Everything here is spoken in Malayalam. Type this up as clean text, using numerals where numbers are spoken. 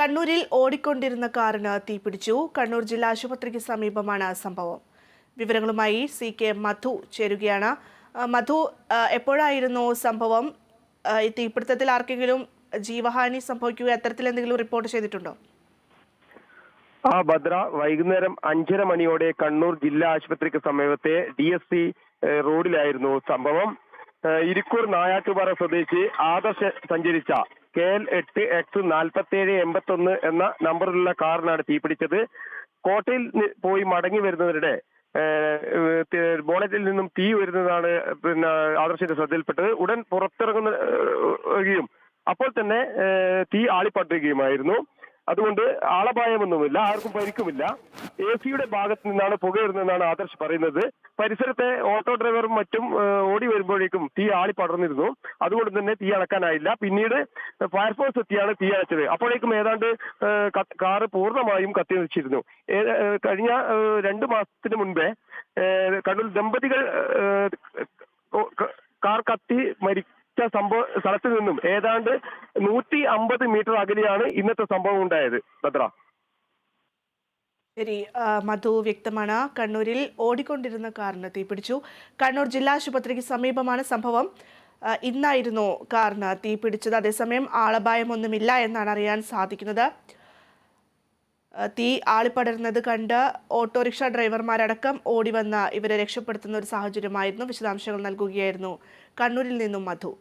കണ്ണൂരിൽ ഓടിക്കൊണ്ടിരുന്ന കാറിന് തീപിടിച്ചു. കണ്ണൂർ ജില്ലാ ആശുപത്രിക്ക് സമീപമാണ് സംഭവം. വിവരങ്ങളുമായി CK മധു ചേരുകയാണ്. മധു, എപ്പോഴായിരുന്നു സംഭവം? ഈ തീപിടുത്തത്തിൽ ആർക്കെങ്കിലും ജീവഹാനി സംഭവിക്കുകയോ അത്തരത്തിൽ എന്തെങ്കിലും റിപ്പോർട്ട് ചെയ്തിട്ടുണ്ടോ? ഭദ്ര, വൈകുന്നേരം 5:30 മണിയോടെ കണ്ണൂർ ജില്ലാ ആശുപത്രിക്ക് സമീപത്തെ DSC റോഡിലായിരുന്നു സംഭവം. ഇരിക്കൂർ നായാട്ടുപാറ സ്വദേശി ആദർശ് സഞ്ചരിച്ച KL 8X4781 എന്ന നമ്പറിലുള്ള കാറിനാണ് തീപിടിച്ചത്. കോട്ടയിൽ പോയി മടങ്ങി വരുന്നവരുടെ ബോണറ്റിൽ നിന്നും തീ വരുന്നതാണ് ആദർശിന്റെ ശ്രദ്ധയിൽപ്പെട്ടത്. ഉടൻ പുറത്തിറങ്ങുകയും അപ്പോൾ തന്നെ തീ ആളിപ്പട്ടുകയുമായിരുന്നു. അതുകൊണ്ട് ആളപായമൊന്നുമില്ല, ആർക്കും പരിക്കുമില്ല. AC-യുടെ ഭാഗത്ത് നിന്നാണ് പുകയുന്നതെന്നാണ് ആദർശ് പറയുന്നത്. പരിസരത്തെ ഓട്ടോ ഡ്രൈവറും മറ്റും ഓടി വരുമ്പോഴേക്കും തീ ആളിപ്പടർന്നിരുന്നു. അതുകൊണ്ട് തന്നെ തീ അണക്കാനായില്ല. പിന്നീട് ഫയർഫോഴ്സ് എത്തിയാണ് തീ അണച്ചത്. അപ്പോഴേക്കും ഏതാണ്ട് കാറ് പൂർണ്ണമായും കത്തിനശിച്ചിരുന്നു. കഴിഞ്ഞ 2 മാസത്തിന് മുൻപേ കണ്ണൂർ ദമ്പതികൾ കാർ കത്തി സംഭവ സ്ഥലത്ത് നിന്നും ഏതാണ്ട് 150 മീറ്റർ അകലെയാണ് ഇന്നത്തെ സംഭവം ഉണ്ടായത്. ഭദ്ര. ശരി മധു, വ്യക്തമാണ്. കണ്ണൂരിൽ ഓടിക്കൊണ്ടിരുന്ന കാറിന് തീപിടിച്ചു. കണ്ണൂർ ജില്ലാ ആശുപത്രിക്ക് സമീപമാണ് സംഭവം. ഇന്നായിരുന്നു കാറിന് തീപിടിച്ചത്. അതേസമയം ആളപായമൊന്നുമില്ല എന്നാണ് അറിയാൻ സാധിക്കുന്നത്. തീ ആളിപ്പടരുന്നത് കണ്ട് ഓട്ടോറിക്ഷ ഡ്രൈവർമാരടക്കം ഓടിവന്ന് ഇവരെ രക്ഷപ്പെടുത്തുന്ന ഒരു സാഹചര്യമായിരുന്നു. വിശദാംശങ്ങൾ നൽകുകയായിരുന്നു കണ്ണൂരിൽ നിന്നും മധു.